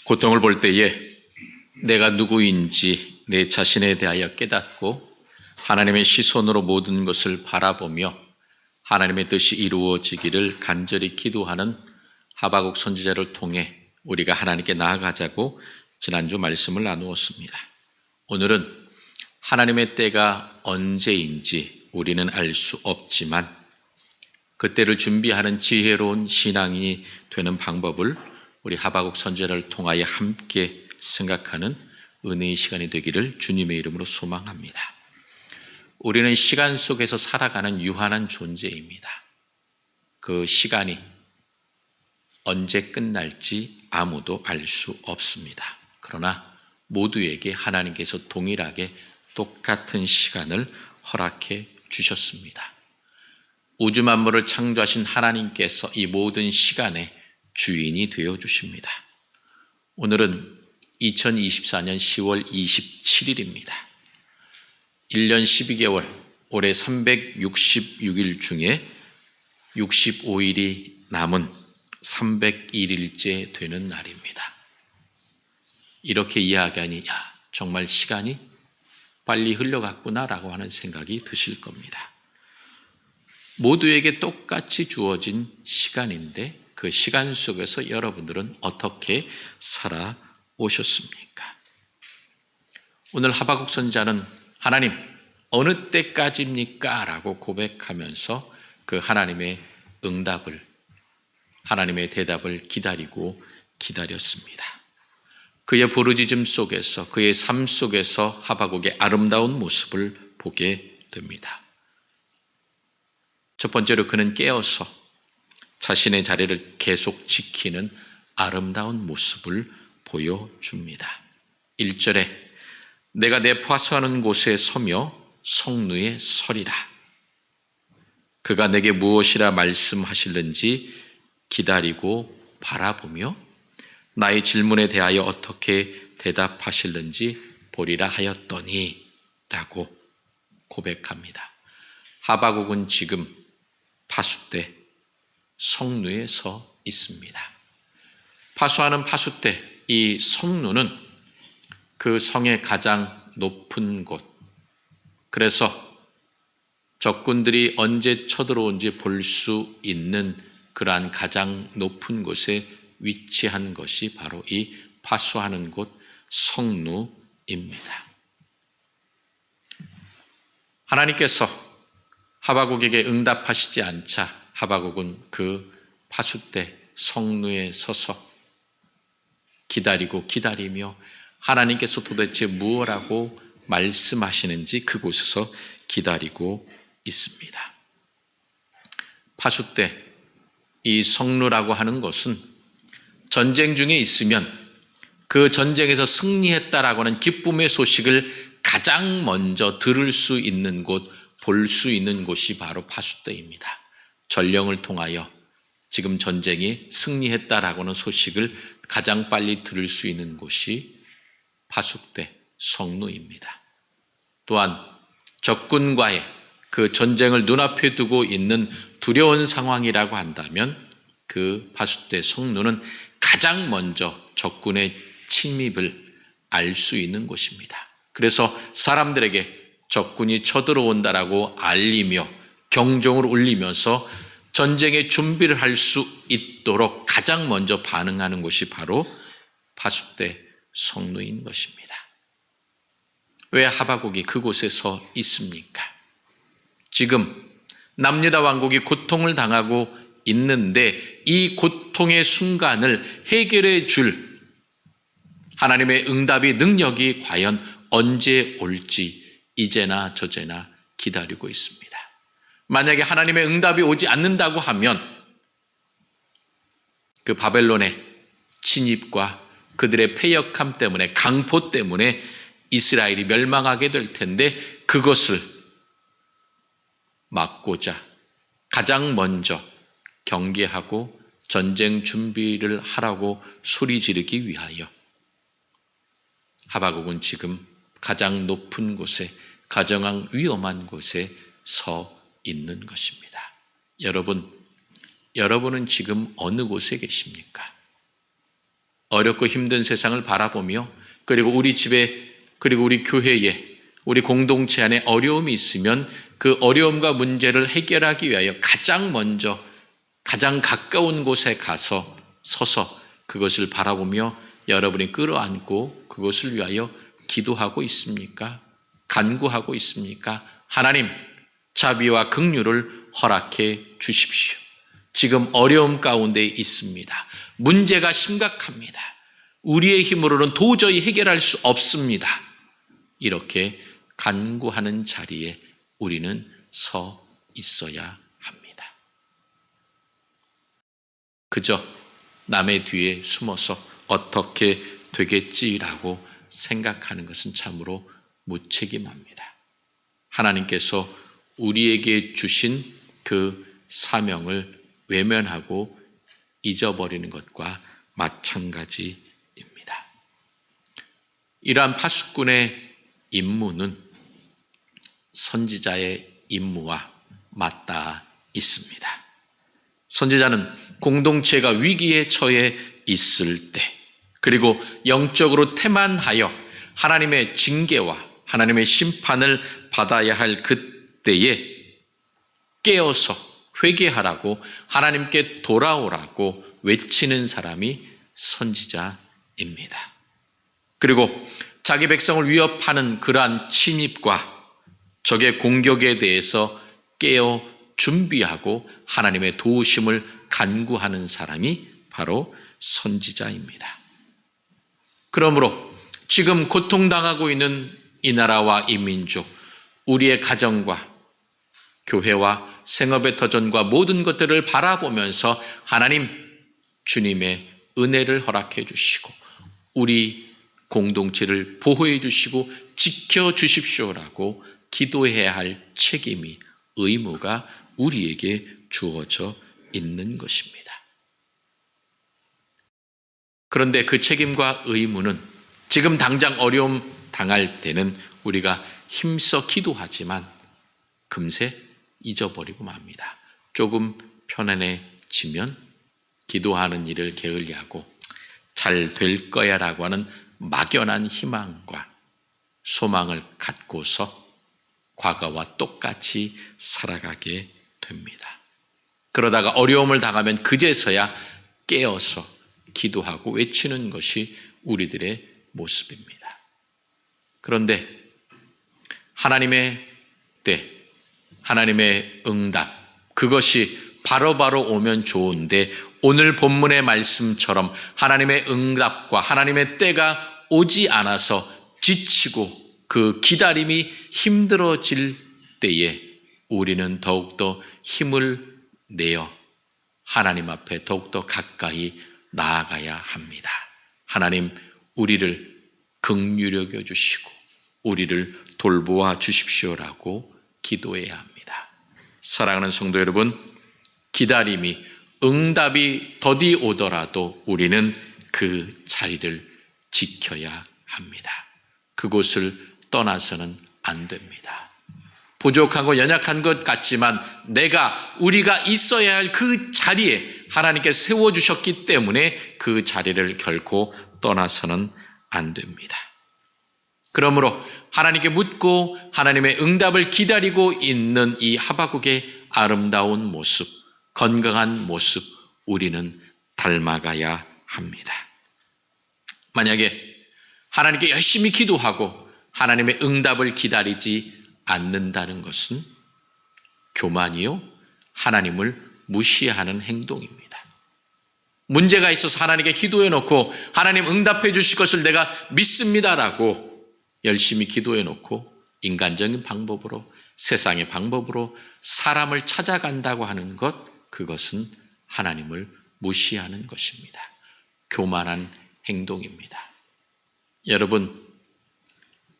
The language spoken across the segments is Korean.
고통을 볼 때에 내가 누구인지 내 자신에 대하여 깨닫고 하나님의 시선으로 모든 것을 바라보며 하나님의 뜻이 이루어지기를 간절히 기도하는 하박국 선지자를 통해 우리가 하나님께 나아가자고 지난주 말씀을 나누었습니다. 오늘은 하나님의 때가 언제인지 우리는 알 수 없지만 그때를 준비하는 지혜로운 신앙이 되는 방법을 우리 하박국 선지자를 통하여 함께 생각하는 은혜의 시간이 되기를 주님의 이름으로 소망합니다. 우리는 시간 속에서 살아가는 유한한 존재입니다. 그 시간이 언제 끝날지 아무도 알 수 없습니다. 그러나 모두에게 하나님께서 동일하게 똑같은 시간을 허락해 주셨습니다. 우주 만물을 창조하신 하나님께서 이 모든 시간의 주인이 되어 주십니다. 오늘은 2024년 10월 27일입니다. 1년 12개월, 올해 366일 중에 65일이 남은 301일째 되는 날입니다. 이렇게 이야기하니 정말 시간이 빨리 흘러갔구나라고 하는 생각이 드실 겁니다. 모두에게 똑같이 주어진 시간인데 그 시간 속에서 여러분들은 어떻게 살아오셨습니까? 오늘 하박국 선지자는 하나님 어느 때까지입니까? 라고 고백하면서 그 하나님의 응답을, 하나님의 대답을 기다렸습니다. 그의 부르짖음 속에서, 그의 삶 속에서 하박국의 아름다운 모습을 보게 됩니다. 첫 번째로 그는 깨어서 자신의 자리를 계속 지키는 아름다운 모습을 보여줍니다. 1절에 내가 내 파수하는 곳에 서며 성루에 서리라. 그가 내게 무엇이라 말씀하실는지 기다리고 바라보며 나의 질문에 대하여 어떻게 대답하실는지 보리라 하였더니 라고 고백합니다. 하박국은 지금 파수 때 성루에 서 있습니다. 파수하는 파수 때 이 성루는 그 성의 가장 높은 곳, 그래서 적군들이 언제 쳐들어온지 볼 수 있는 그러한 가장 높은 곳에 위치한 것이 바로 이 파수하는 곳 성루입니다. 하나님께서 하박국에게 응답하시지 않자 하박국은 그 파수 때 성루에 서서 기다리며 하나님께서 도대체 무엇라고 말씀하시는지 그곳에서 기다리고 있습니다. 파수 때 이 성루라고 하는 것은 전쟁 중에 있으면 그 전쟁에서 승리했다라고 하는 기쁨의 소식을 가장 먼저 들을 수 있는 곳, 볼 수 있는 곳이 바로 파수 때입니다. 전령을 통하여 지금 전쟁이 승리했다라고 하는 소식을 가장 빨리 들을 수 있는 곳이 파수 때 성루입니다. 또한 적군과의 그 전쟁을 눈앞에 두고 있는 두려운 상황이라고 한다면 그 파수 때 성루는 가장 먼저 적군의 침입을 알 수 있는 곳입니다. 그래서 사람들에게 적군이 쳐들어온다라고 알리며 경종을 울리면서 전쟁의 준비를 할 수 있도록 가장 먼저 반응하는 곳이 바로 파수 때 성루인 것입니다. 왜 하박국이 그곳에 서 있습니까? 지금 남유다 왕국이 고통을 당하고 있는데 이 고통의 순간을 해결해 줄 하나님의 응답의 능력이 과연 언제 올지 이제나 저제나 기다리고 있습니다. 만약에 하나님의 응답이 오지 않는다고 하면 그 바벨론의 침입과 그들의 패역함 때문에, 강포 때문에 이스라엘이 멸망하게 될 텐데 그것을 막고자 가장 먼저 경계하고 전쟁 준비를 하라고 소리 지르기 위하여 하박국은 지금 가장 높은 곳에, 가장 위험한 곳에 서 있는 것입니다. 여러분은 지금 어느 곳에 계십니까? 어렵고 힘든 세상을 바라보며 그리고 우리 집에 그리고 우리 교회에 우리 공동체 안에 어려움이 있으면 그 어려움과 문제를 해결하기 위하여 가장 먼저 가장 가까운 곳에 가서 서서 그것을 바라보며 여러분이 끌어안고 그것을 위하여 기도하고 있습니까? 간구하고 있습니까? 하나님, 자비와 긍휼을 허락해 주십시오. 지금 어려움 가운데 있습니다. 문제가 심각합니다. 우리의 힘으로는 도저히 해결할 수 없습니다. 이렇게 간구하는 자리에 우리는 서 있어야 합니다. 그저 남의 뒤에 숨어서 어떻게 되겠지라고 생각하는 것은 참으로 무책임합니다. 하나님께서 우리에게 주신 그 사명을 외면하고 잊어버리는 것과 마찬가지입니다. 이러한 파수꾼의 임무는 선지자의 임무와 맞닿아 있습니다. 선지자는 공동체가 위기에 처해 있을 때 그리고 영적으로 태만하여 하나님의 징계와 하나님의 심판을 받아야 할 그때에 깨어서 회개하라고 하나님께 돌아오라고 외치는 사람이 선지자입니다. 그리고 자기 백성을 위협하는 그러한 침입과 적의 공격에 대해서 깨어 준비하고 하나님의 도우심을 간구하는 사람이 바로 선지자입니다. 그러므로 지금 고통당하고 있는 이 나라와 이 민족, 우리의 가정과 교회와 생업의 터전과 모든 것들을 바라보면서 하나님, 주님의 은혜를 허락해 주시고 우리 공동체를 보호해 주시고 지켜 주십시오라고 기도해야 할 책임이, 의무가 우리에게 주어져 있는 것입니다. 그런데 그 책임과 의무는 지금 당장 어려움 당할 때는 우리가 힘써 기도하지만 금세 잊어버리고 맙니다. 조금 편안해지면 기도하는 일을 게을리하고 잘 될 거야 라고 하는 막연한 희망과 소망을 갖고서 과거와 똑같이 살아가게 됩니다. 그러다가 어려움을 당하면 그제서야 깨어서 기도하고 외치는 것이 우리들의 모습입니다. 그런데 하나님의 때, 하나님의 응답, 그것이 바로바로 오면 좋은데 오늘 본문의 말씀처럼 하나님의 응답과 하나님의 때가 오지 않아서 지치고 그 기다림이 힘들어질 때에 우리는 더욱더 힘을 내어 하나님 앞에 더욱더 가까이 나아가야 합니다. 하나님, 우리를 긍휼히 여겨 주시고 우리를 돌보아 주십시오라고 기도해야 합니다. 사랑하는 성도 여러분, 기다림이, 응답이 더디 오더라도 우리는 그 자리를 지켜야 합니다. 그곳을 떠나서는 안 됩니다. 부족하고 연약한 것 같지만 우리가 있어야 할 그 자리에 하나님께 세워주셨기 때문에 그 자리를 결코 떠나서는 안 됩니다. 그러므로 하나님께 묻고 하나님의 응답을 기다리고 있는 이 하박국의 아름다운 모습, 건강한 모습, 우리는 닮아가야 합니다. 만약에 하나님께 열심히 기도하고 하나님의 응답을 기다리지 않는다는 것은 교만이요, 하나님을 무시하는 행동입니다. 문제가 있어서 하나님께 기도해 놓고 하나님 응답해 주실 것을 내가 믿습니다라고 열심히 기도해 놓고 인간적인 방법으로, 세상의 방법으로 사람을 찾아간다고 하는 것, 그것은 하나님을 무시하는 것입니다. 교만한 행동입니다. 여러분,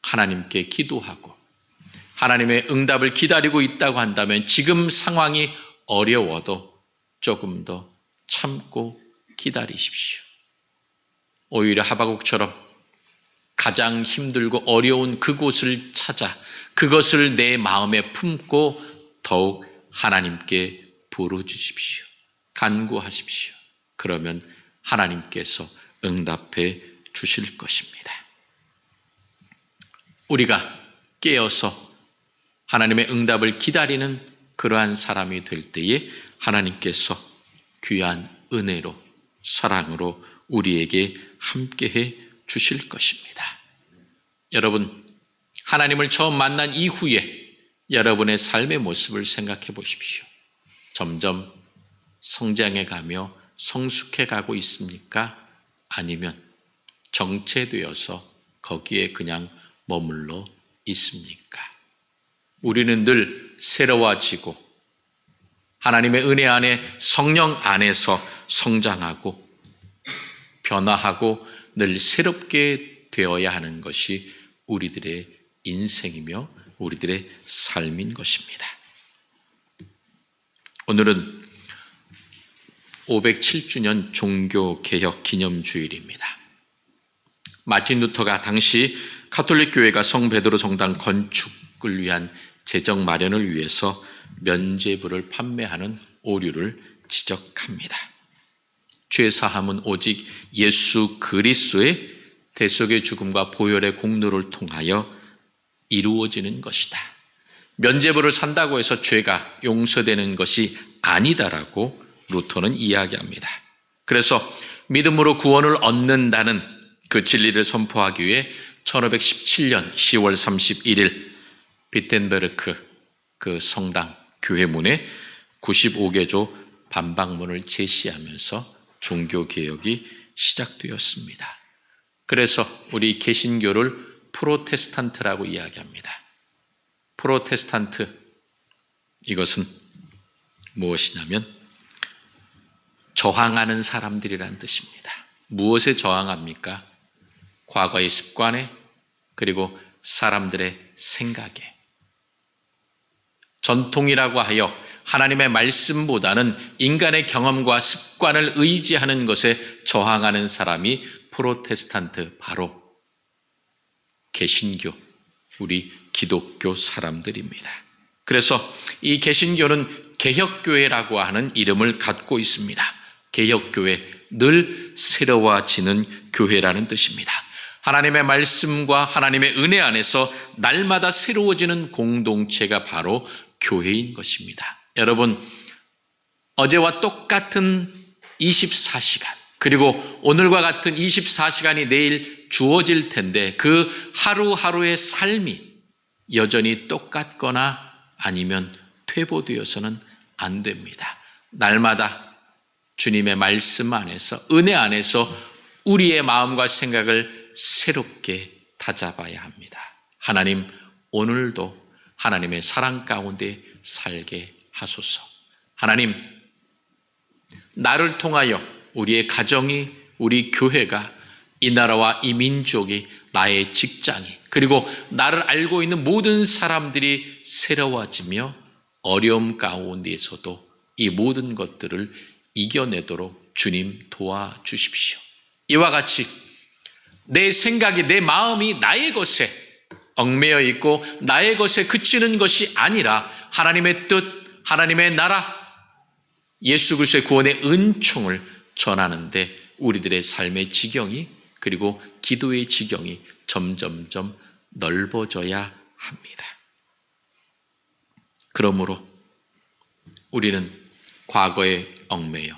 하나님께 기도하고 하나님의 응답을 기다리고 있다고 한다면 지금 상황이 어려워도 조금 더 참고 기다리십시오. 오히려 하박국처럼 가장 힘들고 어려운 그곳을 찾아 그것을 내 마음에 품고 더욱 하나님께 부르주십시오. 간구하십시오. 그러면 하나님께서 응답해 주실 것입니다. 우리가 깨어서 하나님의 응답을 기다리는 그러한 사람이 될 때에 하나님께서 귀한 은혜로 사랑으로 우리에게 함께해 주실 것입니다. 여러분, 하나님을 처음 만난 이후에 여러분의 삶의 모습을 생각해 보십시오. 점점 성장해 가며 성숙해 가고 있습니까? 아니면 정체되어서 거기에 그냥 머물러 있습니까? 우리는 늘 새로워지고 하나님의 은혜 안에 성령 안에서 성장하고 변화하고 늘 새롭게 되어야 하는 것이 우리들의 인생이며 우리들의 삶인 것입니다. 오늘은 507주년 종교개혁 기념주일입니다. 마틴 루터가 당시 가톨릭 교회가 성 베드로 성당 건축을 위한 재정 마련을 위해서 면죄부를 판매하는 오류를 지적합니다. 죄사함은 오직 예수 그리스도의 대속의 죽음과 보혈의 공로를 통하여 이루어지는 것이다. 면죄부를 산다고 해서 죄가 용서되는 것이 아니다라고 루터는 이야기합니다. 그래서 믿음으로 구원을 얻는다는 그 진리를 선포하기 위해 1517년 10월 31일 비텐베르크 그 성당 교회 문에 95개조 반박문을 제시하면서 종교개혁이 시작되었습니다. 그래서 우리 개신교를 프로테스탄트라고 이야기합니다. 프로테스탄트, 이것은 무엇이냐면 저항하는 사람들이라는 뜻입니다. 무엇에 저항합니까? 과거의 습관에, 그리고 사람들의 생각에. 전통이라고 하여 하나님의 말씀보다는 인간의 경험과 습관을 의지하는 것에 저항하는 사람이 프로테스탄트, 바로 개신교, 우리 기독교 사람들입니다. 그래서 이 개신교는 개혁교회라고 하는 이름을 갖고 있습니다. 개혁교회, 늘 새로워지는 교회라는 뜻입니다. 하나님의 말씀과 하나님의 은혜 안에서 날마다 새로워지는 공동체가 바로 교회인 것입니다. 여러분, 어제와 똑같은 24시간, 그리고 오늘과 같은 24시간이 내일 주어질 텐데 그 하루하루의 삶이 여전히 똑같거나 아니면 퇴보되어서는 안 됩니다. 날마다 주님의 말씀 안에서, 은혜 안에서 우리의 마음과 생각을 새롭게 다잡아야 합니다. 하나님, 오늘도 하나님의 사랑 가운데 살게 하소서. 하나님, 나를 통하여 우리의 가정이, 우리 교회가, 이 나라와 이 민족이, 나의 직장이, 그리고 나를 알고 있는 모든 사람들이 새로워지며 어려움 가운데에서도 이 모든 것들을 이겨내도록 주님 도와주십시오. 이와 같이 내 생각이, 내 마음이 나의 것에 얽매여 있고 나의 것에 그치는 것이 아니라 하나님의 뜻, 하나님의 나라, 예수 그리스도의 구원의 은총을 전하는데 우리들의 삶의 지경이, 그리고 기도의 지경이 점점점 넓어져야 합니다. 그러므로 우리는 과거에 얽매여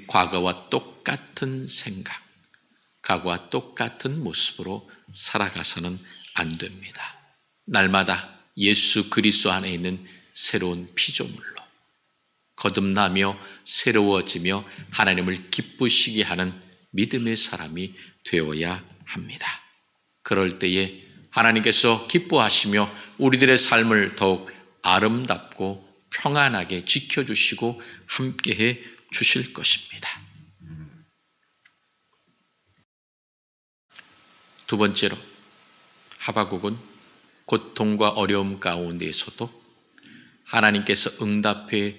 과거와 똑같은 생각, 과거와 똑같은 모습으로 살아가서는 안 됩니다. 날마다 예수 그리스도 안에 있는 새로운 피조물로 거듭나며 새로워지며 하나님을 기쁘시게 하는 믿음의 사람이 되어야 합니다. 그럴 때에 하나님께서 기뻐하시며 우리들의 삶을 더욱 아름답고 평안하게 지켜주시고 함께해 주실 것입니다. 두 번째로, 하박국은 고통과 어려움 가운데에서도 하나님께서 응답해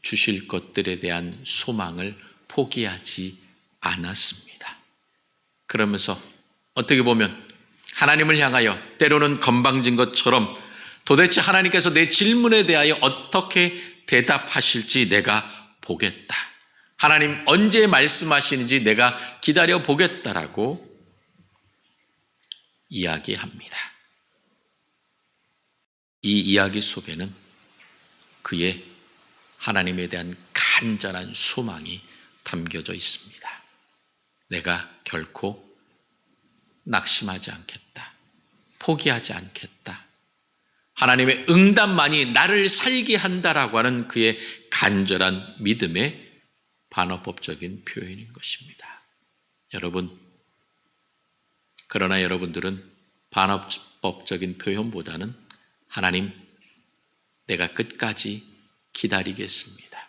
주실 것들에 대한 소망을 포기하지 않았습니다. 그러면서 어떻게 보면 하나님을 향하여 때로는 건방진 것처럼 도대체 하나님께서 내 질문에 대하여 어떻게 대답하실지 내가 보겠다. 하나님 언제 말씀하시는지 내가 기다려 보겠다라고 이야기합니다. 이 이야기 속에는 그의 하나님에 대한 간절한 소망이 담겨져 있습니다. 내가 결코 낙심하지 않겠다. 포기하지 않겠다. 하나님의 응답만이 나를 살게 한다라고 하는 그의 간절한 믿음의 반어법적인 표현인 것입니다. 그러나 여러분들은 반어법적인 표현보다는 하나님, 내가 끝까지 기다리겠습니다.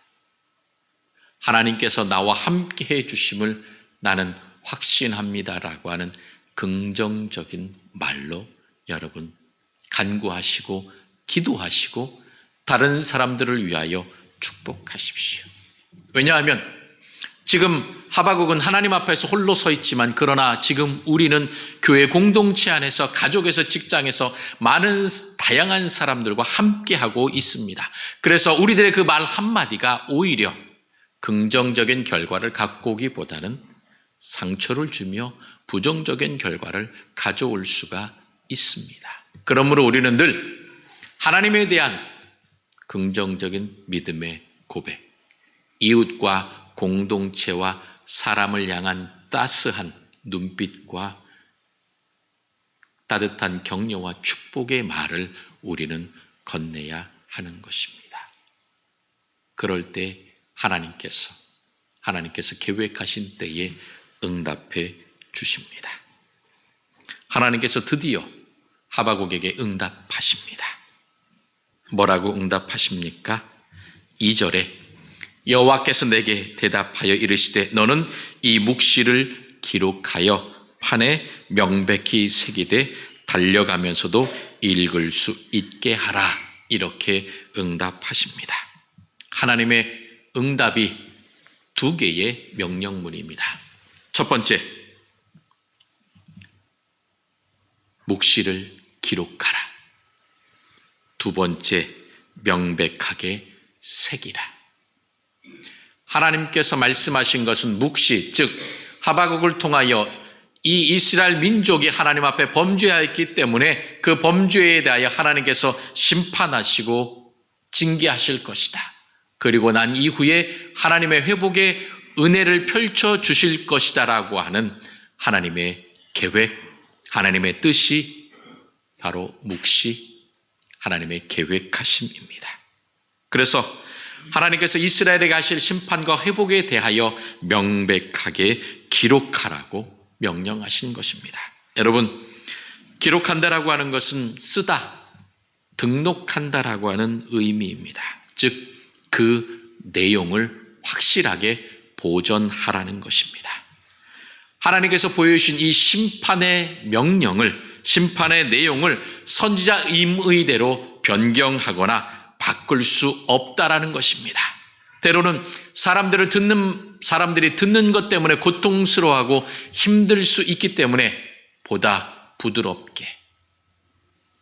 하나님께서 나와 함께 해 주심을 나는 확신합니다라고 하는 긍정적인 말로 여러분 간구하시고 기도하시고 다른 사람들을 위하여 축복하십시오. 왜냐하면 지금 하박국은 하나님 앞에서 홀로 서 있지만 그러나 지금 우리는 교회 공동체 안에서 가족에서 직장에서 많은 다양한 사람들과 함께하고 있습니다. 그래서 우리들의 그 말 한마디가 오히려 긍정적인 결과를 갖고 오기보다는 상처를 주며 부정적인 결과를 가져올 수가 있습니다. 그러므로 우리는 늘 하나님에 대한 긍정적인 믿음의 고백, 이웃과 공동체와 사람을 향한 따스한 눈빛과 따뜻한 격려와 축복의 말을 우리는 건네야 하는 것입니다. 그럴 때 하나님께서 계획하신 때에 응답해 주십니다. 하나님께서 드디어 하박국에게 응답하십니다. 뭐라고 응답하십니까? 2절에 여호와께서 내게 대답하여 이르시되 너는 이 묵시를 기록하여 판에 명백히 새기되 달려가면서도 읽을 수 있게 하라. 이렇게 응답하십니다. 하나님의 응답이 두 개의 명령문입니다. 첫 번째, 묵시를 기록하라. 두 번째, 명백하게 새기라. 하나님께서 말씀하신 것은 묵시, 즉 하박국을 통하여 이 이스라엘 민족이 하나님 앞에 범죄하였기 때문에 그 범죄에 대하여 하나님께서 심판하시고 징계하실 것이다. 그리고 난 이후에 하나님의 회복의 은혜를 펼쳐 주실 것이다라고 하는 하나님의 계획, 하나님의 뜻이 바로 묵시, 하나님의 계획하심입니다. 그래서 하나님께서 이스라엘에게 하실 심판과 회복에 대하여 명백하게 기록하라고 명령하신 것입니다. 여러분, 기록한다라고 하는 것은 쓰다, 등록한다라고 하는 의미입니다. 즉, 그 내용을 확실하게 보존하라는 것입니다. 하나님께서 보여주신 이 심판의 명령을, 심판의 내용을 선지자 임의대로 변경하거나 바꿀 수 없다라는 것입니다. 때로는 사람들이 듣는 것 때문에 고통스러워하고 힘들 수 있기 때문에 보다 부드럽게,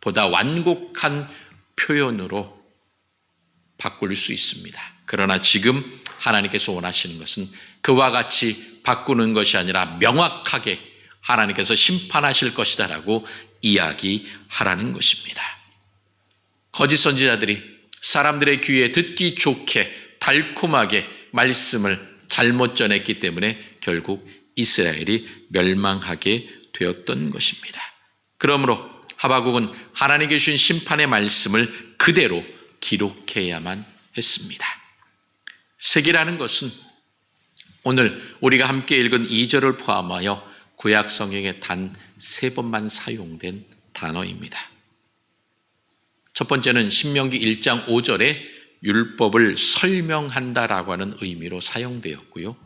보다 완곡한 표현으로 바꿀 수 있습니다. 그러나 지금 하나님께서 원하시는 것은 그와 같이 바꾸는 것이 아니라 명확하게 하나님께서 심판하실 것이다라고 이야기하라는 것입니다. 거짓 선지자들이 사람들의 귀에 듣기 좋게 달콤하게 말씀을 잘못 전했기 때문에 결국 이스라엘이 멸망하게 되었던 것입니다. 그러므로 하박국은 하나님께 주신 심판의 말씀을 그대로 기록해야만 했습니다. 새기라는 것은 오늘 우리가 함께 읽은 2절을 포함하여 구약 성경에 단 3번만 사용된 단어입니다. 첫 번째는 신명기 1장 5절에 율법을 설명한다라고 하는 의미로 사용되었고요.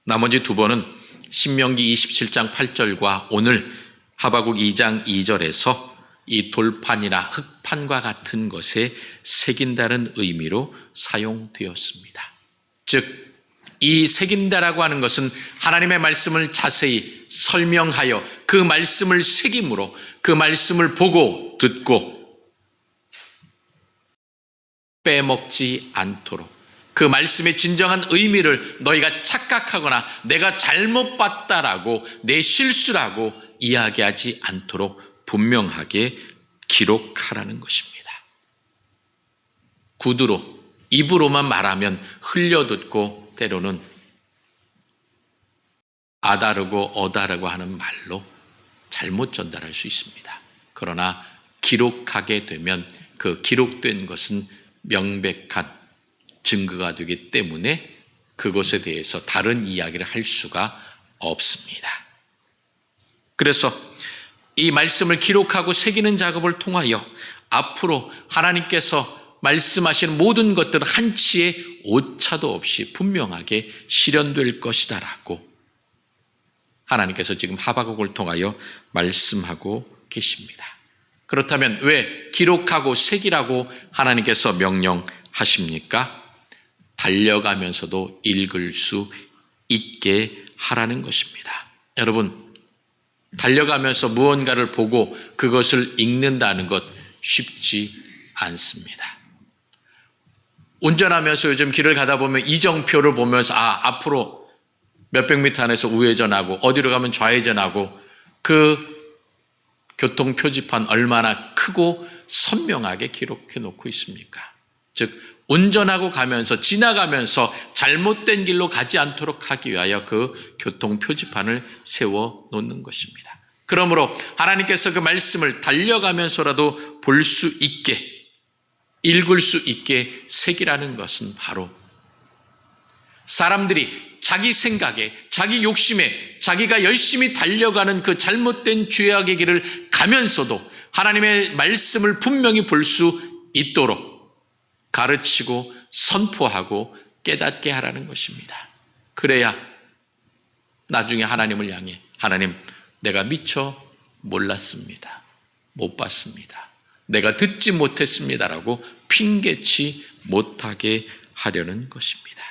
나머지 두 번은 신명기 27장 8절과 오늘 하박국 2장 2절에서 이 돌판이나 흙판과 같은 것에 새긴다는 의미로 사용되었습니다. 즉, 이 새긴다라고 하는 것은 하나님의 말씀을 자세히 설명하여 그 말씀을 새김으로 그 말씀을 보고 듣고 빼먹지 않도록 그 말씀의 진정한 의미를 너희가 착각하거나 내가 잘못 봤다라고 내 실수라고 이야기하지 않도록 분명하게 기록하라는 것입니다. 구두로 입으로만 말하면 흘려듣고 때로는 아다르고 어다르고 하는 말로 잘못 전달할 수 있습니다. 그러나 기록하게 되면 그 기록된 것은 명백한 증거가 되기 때문에 그것에 대해서 다른 이야기를 할 수가 없습니다. 그래서 이 말씀을 기록하고 새기는 작업을 통하여 앞으로 하나님께서 말씀하시는 모든 것들은 한치의 오차도 없이 분명하게 실현될 것이다라고 하나님께서 지금 하박국을 통하여 말씀하고 계십니다. 그렇다면 왜 기록하고 새기라고 하나님께서 명령하십니까? 달려가면서도 읽을 수 있게 하라는 것입니다. 여러분, 달려가면서 무언가를 보고 그것을 읽는다는 것 쉽지 않습니다. 운전하면서 요즘 길을 가다 보면 이정표를 보면서 앞으로 몇백 미터 안에서 우회전하고 어디로 가면 좌회전하고 그 교통 표지판 얼마나 크고 선명하게 기록해 놓고 있습니까? 즉 운전하고 가면서 지나가면서 잘못된 길로 가지 않도록 하기 위하여 그 교통 표지판을 세워 놓는 것입니다. 그러므로 하나님께서 그 말씀을 달려가면서라도 볼 수 있게 읽을 수 있게 새기라는 것은 바로 사람들이 자기 생각에 자기 욕심에 자기가 열심히 달려가는 그 잘못된 죄악의 길을 가면서도 하나님의 말씀을 분명히 볼 수 있도록 가르치고 선포하고 깨닫게 하라는 것입니다. 그래야 나중에 하나님을 향해 하나님, 내가 미처 몰랐습니다. 못 봤습니다. 내가 듣지 못했습니다라고 핑계치 못하게 하려는 것입니다.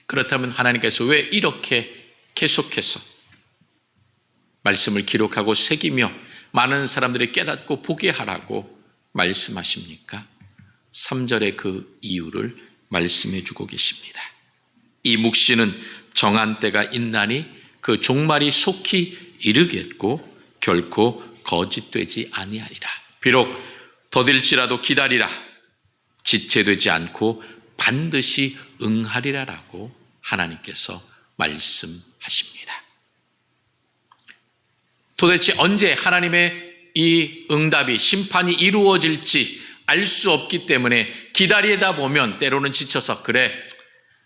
그렇다면 하나님께서 왜 이렇게 계속해서 말씀을 기록하고 새기며 많은 사람들이 깨닫고 보게 하라고 말씀하십니까? 3절의 그 이유를 말씀해 주고 계십니다. 이 묵시는 정한 때가 있나니 그 종말이 속히 이르겠고 결코 거짓되지 아니하리라. 비록 더딜지라도 기다리라. 지체되지 않고 반드시 응하리라라고 하나님께서 말씀하십니다. 도대체 언제 하나님의 이 응답이 심판이 이루어질지 알 수 없기 때문에 기다리다 보면 때로는 지쳐서 그래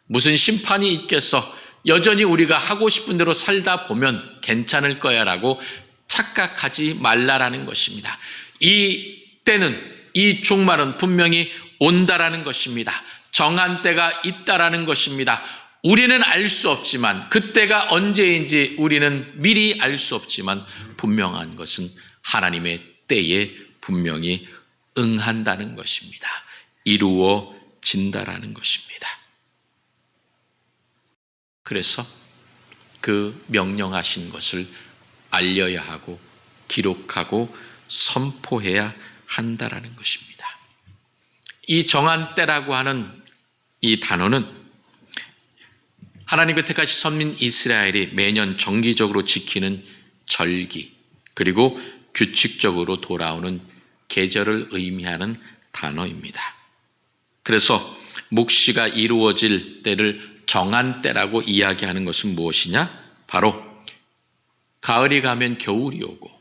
무슨 심판이 있겠어, 여전히 우리가 하고 싶은 대로 살다 보면 괜찮을 거야 라고 착각하지 말라라는 것입니다. 이 때는, 이 종말은 분명히 온다라는 것입니다. 정한 때가 있다라는 것입니다. 우리는 알 수 없지만 그때가 언제인지 우리는 미리 알 수 없지만 분명한 것은 하나님의 때에 분명히 응한다는 것입니다. 이루어진다라는 것입니다. 그래서 그 명령하신 것을 알려야 하고 기록하고 선포해야 한다라는 것입니다. 이 정한 때라고 하는 이 단어는 하나님의 택하신 선민 이스라엘이 매년 정기적으로 지키는 절기 그리고 규칙적으로 돌아오는 계절을 의미하는 단어입니다. 그래서 묵시가 이루어질 때를 정한 때라고 이야기하는 것은 무엇이냐? 바로 가을이 가면 겨울이 오고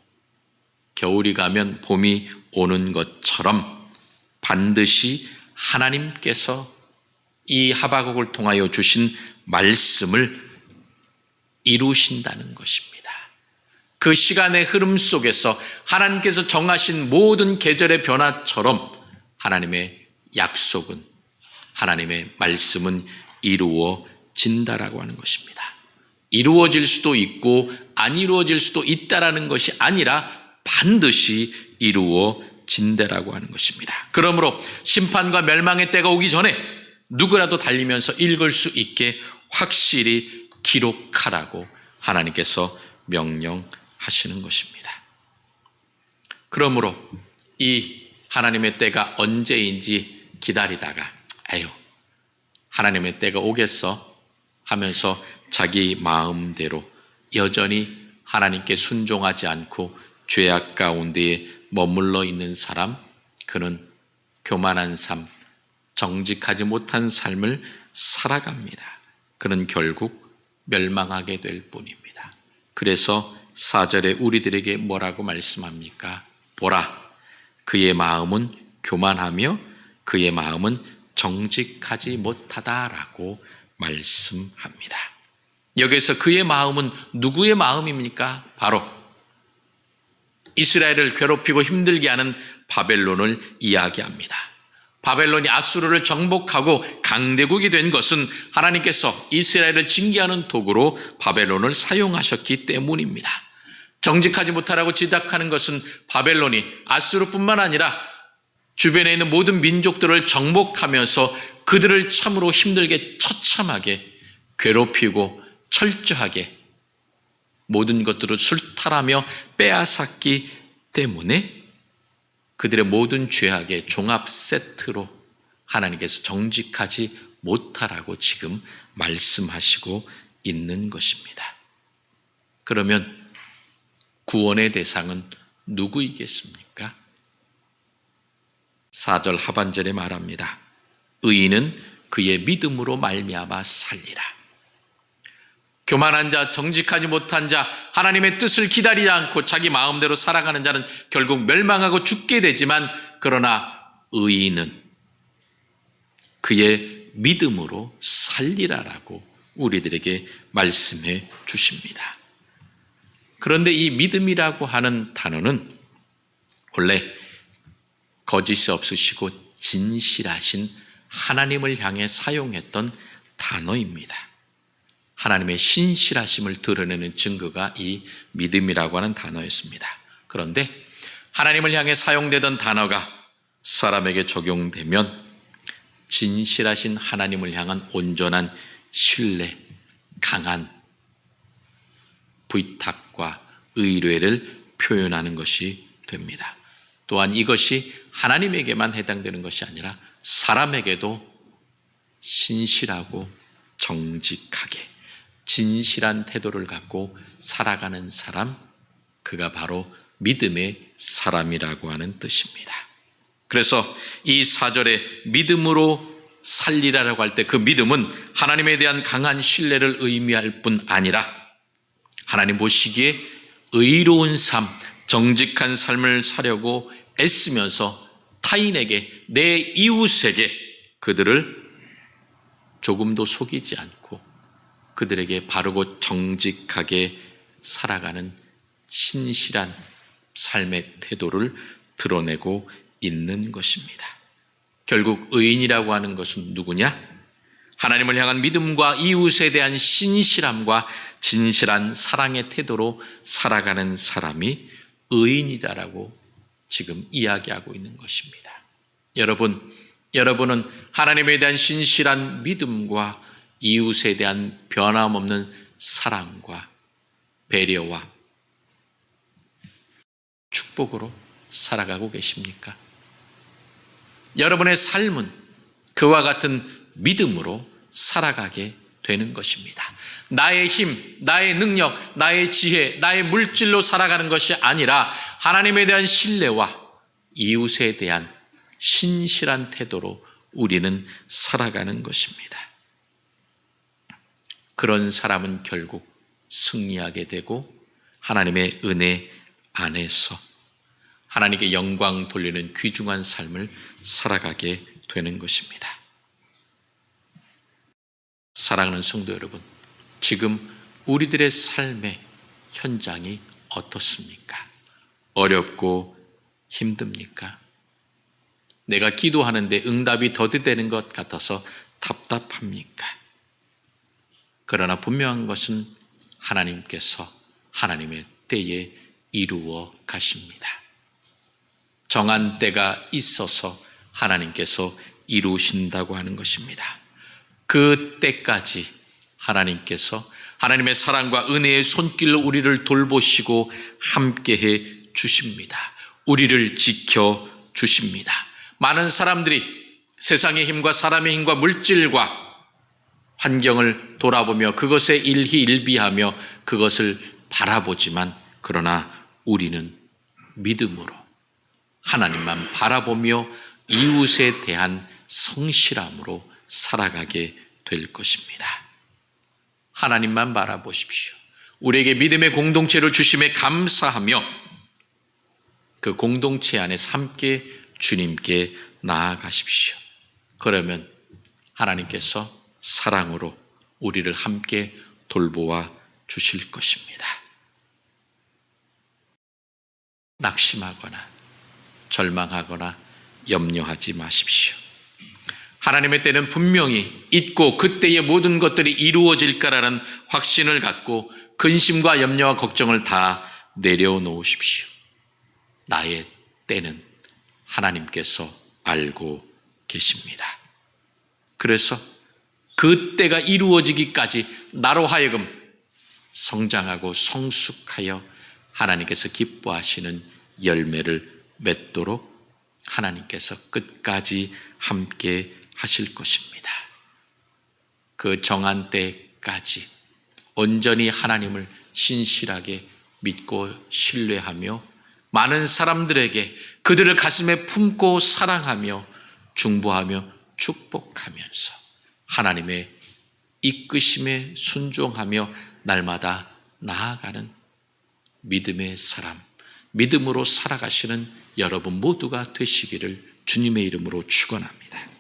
겨울이 가면 봄이 오는 것처럼 반드시 하나님께서 이 하박국을 통하여 주신 말씀을 이루신다는 것입니다. 그 시간의 흐름 속에서 하나님께서 정하신 모든 계절의 변화처럼 하나님의 약속은, 하나님의 말씀은 이루어진다라고 하는 것입니다. 이루어질 수도 있고 안 이루어질 수도 있다라는 것이 아니라 반드시 이루어진다라고 하는 것입니다. 그러므로 심판과 멸망의 때가 오기 전에 누구라도 달리면서 읽을 수 있게 확실히 기록하라고 하나님께서 명령하시는 것입니다. 그러므로 이 하나님의 때가 언제인지 기다리다가 하나님의 때가 오겠어 하면서 자기 마음대로 여전히 하나님께 순종하지 않고 죄악 가운데에 머물러 있는 사람, 그는 교만한 삶, 정직하지 못한 삶을 살아갑니다. 그는 결국 멸망하게 될 뿐입니다. 그래서 4절에 우리들에게 뭐라고 말씀합니까? 보라, 그의 마음은 교만하며 그의 마음은 정직하지 못하다라고 말씀합니다. 여기서 그의 마음은 누구의 마음입니까? 바로 이스라엘을 괴롭히고 힘들게 하는 바벨론을 이야기합니다. 바벨론이 아수르를 정복하고 강대국이 된 것은 하나님께서 이스라엘을 징계하는 도구로 바벨론을 사용하셨기 때문입니다. 정직하지 못하라고 지적하는 것은 바벨론이 아수르뿐만 아니라 주변에 있는 모든 민족들을 정복하면서 그들을 참으로 힘들게 처참하게 괴롭히고 철저하게 모든 것들을 술탈하며 빼앗았기 때문에 그들의 모든 죄악의 종합 세트로 하나님께서 정직하지 못하라고 지금 말씀하시고 있는 것입니다. 그러면 구원의 대상은 누구이겠습니까? 4절 하반절에 말합니다. 의인은 그의 믿음으로 말미암아 살리라. 교만한 자, 정직하지 못한 자, 하나님의 뜻을 기다리지 않고 자기 마음대로 살아가는 자는 결국 멸망하고 죽게 되지만, 그러나 의인은 그의 믿음으로 살리라라고 우리들에게 말씀해 주십니다. 그런데 이 믿음이라고 하는 단어는 원래 거짓이 없으시고 진실하신 하나님을 향해 사용했던 단어입니다. 하나님의 신실하심을 드러내는 증거가 이 믿음이라고 하는 단어였습니다. 그런데 하나님을 향해 사용되던 단어가 사람에게 적용되면 진실하신 하나님을 향한 온전한 신뢰, 강한 부탁과 의뢰를 표현하는 것이 됩니다. 또한 이것이 하나님에게만 해당되는 것이 아니라 사람에게도 신실하고 정직하게 진실한 태도를 갖고 살아가는 사람, 그가 바로 믿음의 사람이라고 하는 뜻입니다. 그래서 이 4절에 믿음으로 살리라라고 할 때 그 믿음은 하나님에 대한 강한 신뢰를 의미할 뿐 아니라 하나님 보시기에 의로운 삶, 정직한 삶을 사려고 애쓰면서 타인에게, 내 이웃에게 그들을 조금도 속이지 않고 그들에게 바르고 정직하게 살아가는 신실한 삶의 태도를 드러내고 있는 것입니다. 결국 의인이라고 하는 것은 누구냐? 하나님을 향한 믿음과 이웃에 대한 신실함과 진실한 사랑의 태도로 살아가는 사람이 의인이다라고 지금 이야기하고 있는 것입니다. 여러분은 하나님에 대한 신실한 믿음과 이웃에 대한 변함없는 사랑과 배려와 축복으로 살아가고 계십니까? 여러분의 삶은 그와 같은 믿음으로 살아가게 되는 것입니다. 나의 힘, 나의 능력, 나의 지혜, 나의 물질로 살아가는 것이 아니라 하나님에 대한 신뢰와 이웃에 대한 신실한 태도로 우리는 살아가는 것입니다. 그런 사람은 결국 승리하게 되고 하나님의 은혜 안에서 하나님께 영광 돌리는 귀중한 삶을 살아가게 되는 것입니다. 사랑하는 성도 여러분, 지금 우리들의 삶의 현장이 어떻습니까? 어렵고 힘듭니까? 내가 기도하는데 응답이 더디되는 것 같아서 답답합니까? 그러나 분명한 것은 하나님께서 하나님의 때에 이루어 가십니다. 정한 때가 있어서 하나님께서 이루신다고 하는 것입니다. 그 때까지 하나님께서 하나님의 사랑과 은혜의 손길로 우리를 돌보시고 함께해 주십니다. 우리를 지켜 주십니다. 많은 사람들이 세상의 힘과 사람의 힘과 물질과 환경을 돌아보며 그것에 일희일비하며 그것을 바라보지만 그러나 우리는 믿음으로 하나님만 바라보며 이웃에 대한 성실함으로 살아가게 될 것입니다. 하나님만 바라보십시오. 우리에게 믿음의 공동체를 주심에 감사하며 그 공동체 안에서 함께 주님께 나아가십시오. 그러면 하나님께서 사랑으로 우리를 함께 돌보아 주실 것입니다. 낙심하거나 절망하거나 염려하지 마십시오. 하나님의 때는 분명히 있고 그때의 모든 것들이 이루어질까라는 확신을 갖고 근심과 염려와 걱정을 다 내려놓으십시오. 나의 때는 하나님께서 알고 계십니다. 그래서 그 때가 이루어지기까지 나로 하여금 성장하고 성숙하여 하나님께서 기뻐하시는 열매를 맺도록 하나님께서 끝까지 함께 하실 것입니다. 그 정한 때까지 온전히 하나님을 신실하게 믿고 신뢰하며 많은 사람들에게 그들을 가슴에 품고 사랑하며 중보하며 축복하면서 하나님의 이끄심에 순종하며 날마다 나아가는 믿음의 사람, 믿음으로 살아가시는 여러분 모두가 되시기를 주님의 이름으로 축원합니다.